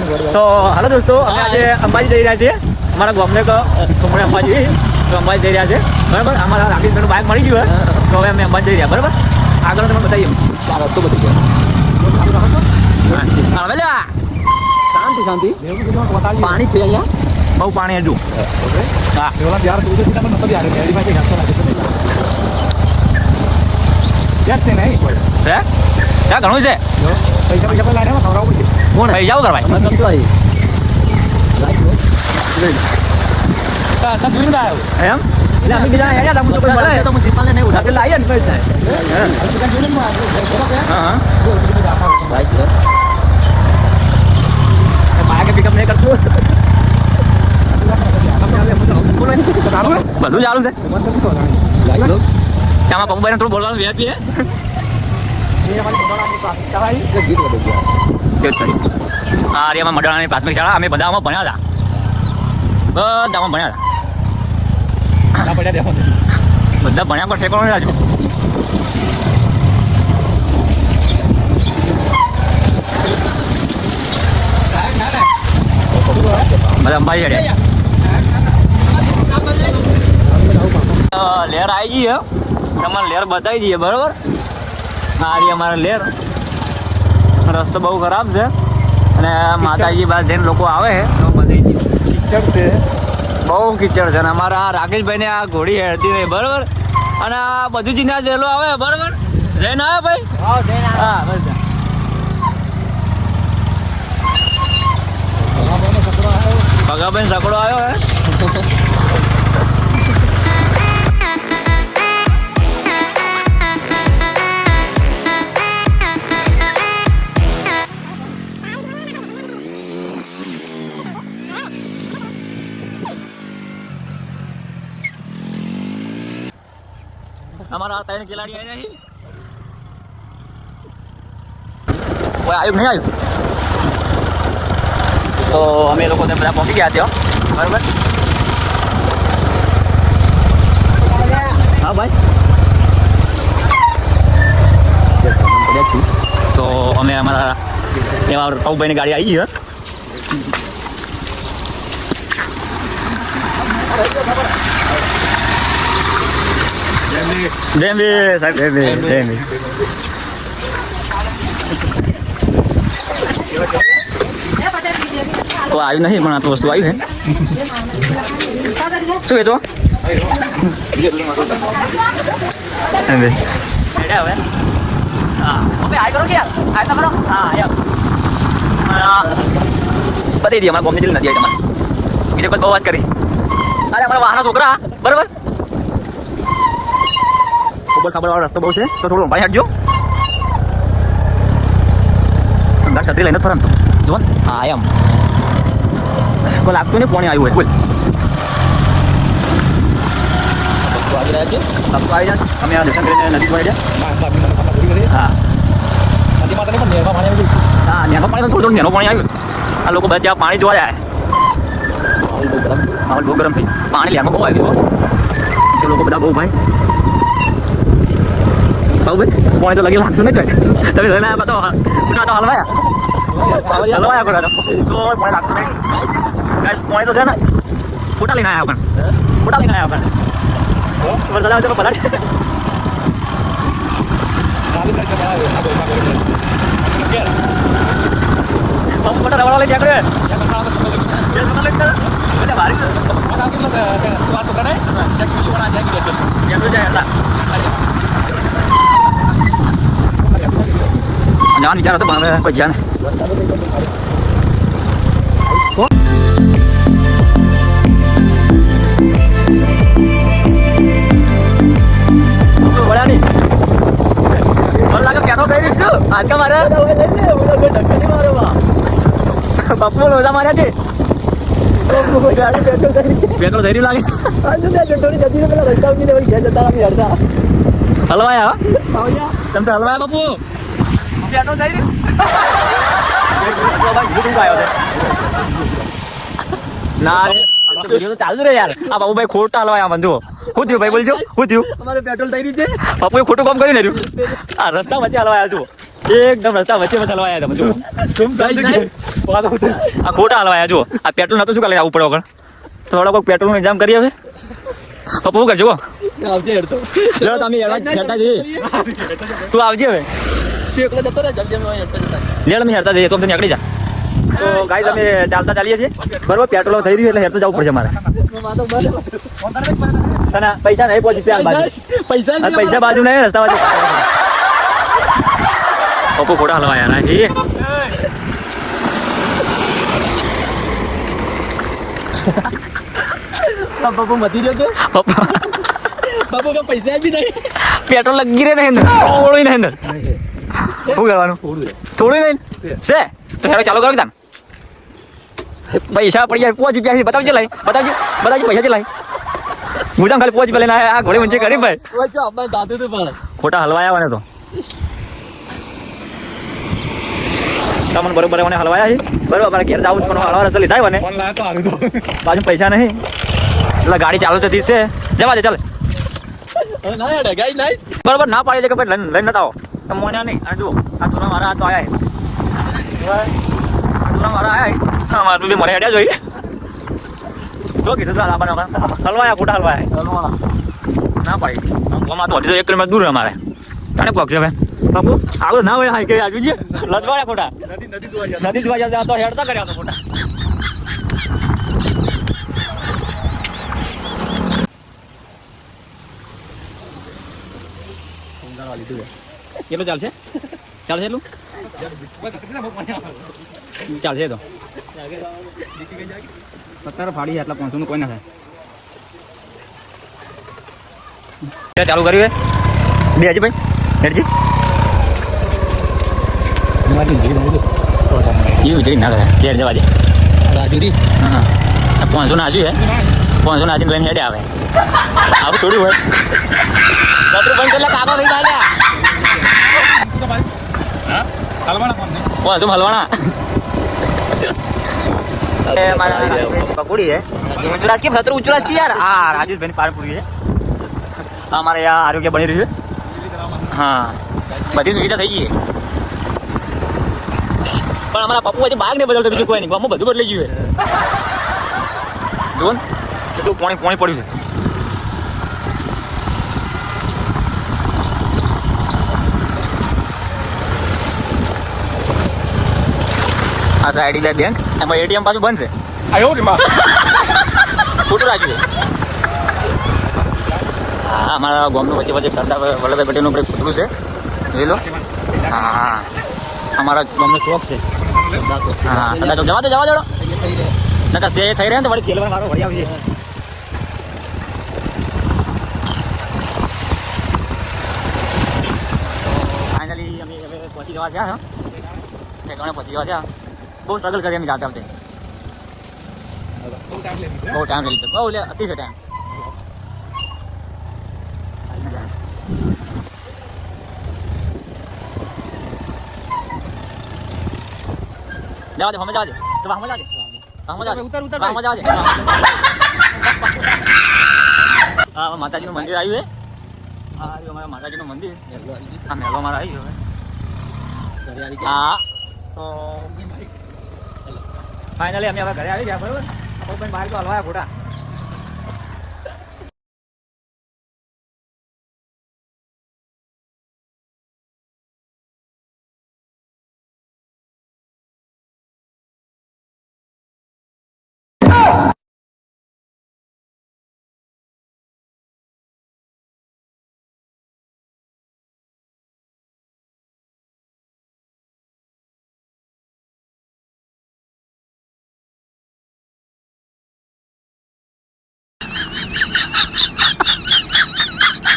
તો હાલો દોસ્તો, અમે આજે અંબાજી જઈ રહ્યા છીએ. અમારા ગામને કુંભણે અંબાજી, તો અંબાજી જઈ રહ્યા છે, બરાબર. અમારા રાકેશભાઈનું બાઇક મળી ગયું હોય, તો હવે અમે અંબાજી જઈ રહ્યા, બરાબર. આગળ તમને બતાવીએ આ રસ્તો બધી ગયો. શાંતિ પાણી છે અહીંયા, બહુ પાણી હજુ. હા ત્યાં ઘણું છે. કોણ પૈસા વગર ભાઈ એમ એટલે અમે બીજા હેડ્યા હતા. તો મળે તો પ્રિન્સિપાલને નહીં ઉઠા એટલે આવીએ ને કઈ થાય. હા બાઈક પિકઅપ નહીં કરતું, બધું ચાલુ છે. ચામાં પપ્પાને થોડું બોલવાનું વ્યાપી હા રિયામાં મડાણાની પ્રાથમિક શાળા અમે બધામાં ભણ્યા હતા, બધામાં ભણ્યા હતા, બધા ભણ્યા પર ઠેકાણું રાજુ. બધા અંબાજી હેડ્યા. લેર આવી ગઈ તમારે લેર બતાવી દઈએ, બરાબર. હા રી અમારા લેર રસ્તો બહુ ખરાબ છે અને માતાજી બાદ જઈને લોકો આવે છે તો બધી કીચડ છે, બહુ કીચડ છે. અને અમારા રાકેશભાઈને આ ઘોડી હેડતી રહી, બરાબર. અને આ બધું જ ના જેલો આવે, બરાબર. જઈને આવે ભાઈ, હા બસ. ભગાભાઈ સકડો આવ્યો હે. અમારા 3 ખેલાડી આવ્યા છે. કોઈ આવ્યું નહીં આવ્યું તો અમે લોકો બધા પહોંચી ગયા ત્યાં, બરાબર. હા ભાઈ તો અમે અમારા એમાં પૌભાઈની ગાડી આવી છે. તો આવ્યું નહીં પણ આ તો વસ્તુ આવી છે. શું કહેતો બતાવી દઈએ અમારા કોમની દિલ નથી આવી તમારે બીજે કોઈ બહુ વાત કરી. અરે અમારા વાહના છોકરા, બરાબર. ખબર વાળો રસ્તો બહુ છે તો થોડું ભાઈ હટજો. અંદર છત્રી લઈને ફરમ છો જો ને. હા એમ કોઈ લાગતું નહીં પોણી આવ્યું હોય. બોલ આવી રહ્યા છે, આવી જાય. અમે આ દર્શન કરીને નદી પર ગયા. હા નદી માતા પણ નેરવા પાણી આવ્યું. હા નેરવા પાણી થોડું નેરવા પાણી આવ્યું. આ લોકો બધા જ્યાં પાણી જોવા જાય માહોલ બહુ ગરમ થઈ પાણી લેવામાં બહુ આવ્યું. એ લોકો બધા બહુ ભાઈ ભાઈ પાણી તો લગી લાગતું નહીં. તમે લઈને આવ્યા તો ઉઠા તો હલવાયા કરો તો પાણી લાગતું નહીં. પાણી તો છે ને ફોટા લઈને આવ્યા પણ ફોટા લઈને આવ્યા પણ વરસાદ આવે તો પલાટ ફોટા રવાડા લઈ જાય jangan bicara tuh bang, kok jangan. Boleh nih. Boleh lagi piano dari itu. आज का मारा. बापू लोग हमारे थे. पिano dari lagi. आज तो थोड़ी जल्दी में पहला रस्ता उन्हीं ने वही घेर देता है यार था. हलवाया? हाँ या. तुम तो हलवाया बापू. पिano dari. तो भाई गुरु का आया था. ના તો ચાલુ રે યાર. આ બાબુભાઈ ખોટા હલવાયા બંધુ. શું થયું ભાઈ બોલજો, શું થયું? અમારે પેટ્રોલ થઈ રહી છે. બાપુએ ખોટું કામ કરી ને રહ્યું. આ રસ્તા વચ્ચે હલવાયા તું. એકદમ રસ્તા વચ્ચે હલવાયા તમે જુઓ. આ ખોટા હલવાયા જુઓ. આ પેટ્રોલ નતું શું કાલે આવું પડે વગર થોડો કોઈ પેટ્રોલ નો ઇંતજામ કરી હવે પપ્પુ શું કરજો આવજે હેડતો ચલો તમે હેરતા જઈએ તું આવજે હવે એકલો જતો રહે જલ્દી અમે હેડતા જતા લેડ અમે હેરતા જઈએ તો તમે નીકળી જા તો ગાઈસ અમે ચાલતા ચાલીએ છીએ બરોબર પેટ્રોલ થઈ રહ્યું એટલે હેરતા જવું પડશે મારે તને પૈસા નહીં પહોંચી ત્યાં બાજુ પૈસા બાજુ નહીં રસ્તા બાજુ પપ્પુ ખોટા હલવાયા ના જી બાપુ મતી રહ્યો કે પપ્પા બાપુ કે પૈસા બી નહીં પેટ્રોલ લગી રહે નહીં અંદર થોડું નહીં અંદર શું કરવાનું થોડું નહીં છે તો હેરો ચાલુ કરો તાન પૈસા પડી જાય 5 રૂપિયા બતાવજે લાઈ બતાવજે પૈસા છે લાઈ મુજામ ખાલી 5 રૂપિયા લઈને આ ઘોડે ઊંચે કરી ભાઈ ઓય ચો આપણે દાદુ તો પણ ખોટા હલવાયા મને તો તમને બરોબર મને હલવાયા છે બરોબર મારે ઘેર જાવું પણ હલવા રસ્તા લીધા મને બાજુ પૈસા નહીં એટલે ગાડી ચાલુ થતી છે જવા દે ચાલે ના હેડે ગાઈ નાઈ બરોબર ના પાડી દે કે ભાઈ લઈને નતા આવો મોન્યા નહીં આ જુઓ આ થોડા મારા હાથ આયા થોડા મારા આયા મારું બી મને હેડ્યા જોઈએ જો કીધું તો હલવાયા ખોટા હલવાયા ના પાડી આમાં તો હજી તો 1 કિલોમીટર દૂર અમારે કાને પગ છે બાપુ આગળ ના હોય હાઈ કે આજુ જે લજવાયા ખોટા નદી જોવા જાય તો હેડતા કર્યા તો ખોટા કેટલું ચાલશે એટલું ચાલશે તો અત્યારે ફાડી આટલા 500 નું કોઈ ના થાય ચાલુ કર્યું હે બેજી ભાઈ હેડજી એવું જઈ ના કરે ઘેર જવા દે રાજુરી હા 500 નાજુ હે 500 નાજીને લઈને હેડે આવે આવું થોડું હોય સત્રુ બંધ એટલે કાકો નહીં બાલ્યા હલવાણા પકોડી है ऊंचराज की सत्र ऊंचराज की यार हाँ राजेश भाई पानपुरी है हमारे यहाँ आरोग्य बनी रही है हाँ बधी सुविधा થઈ ગઈ પણ અમારા પપ્પુ હજી બાગ ને બદલતો બીજું કોઈ નહીં ગામમાં બધું બદલાઈ ગયું જો કેટલું પાણી પડ્યું છે આ સાઈડ બેંક એમાં એટીએમ પાછું બંધ છે આયો રે માં ખોટું રાખ્યું હા અમારા ગામનું વચ્ચે વચ્ચે સરદાર વલ્લભભાઈ પટેલનું કંઈક ખોટું છે જોઈ લો હા અમારા ગામનો ચોક છે હા સરદાર ચોક જવા દો નકા સે થઈ રહ્યા ને તો વળી ખેલવા મારો વળી આવશે ફાઇનલી અમે હવે પહોંચી જવા થયા ઠેકાણે પહોંચી જવા થયા બહુ સ્ટ્રગલ કરી અમે જાતે આવતે બહુ ટાઈમ લઈ લીધો બહુ લે અતિશય ટાઈમ જવા દે હમે જવા દે તો હમે જવા દે ઉતર હમે જવા દે હા માતાજીનું મંદિર આવ્યું હે હા અમારા માતાજીનું મંદિર આ મેલો અમારા આવી ગયો હા તો ફાઇનલી અમે હવે ઘરે આવી ગયા બરોબર બહાર તો હલવાયા ખોટા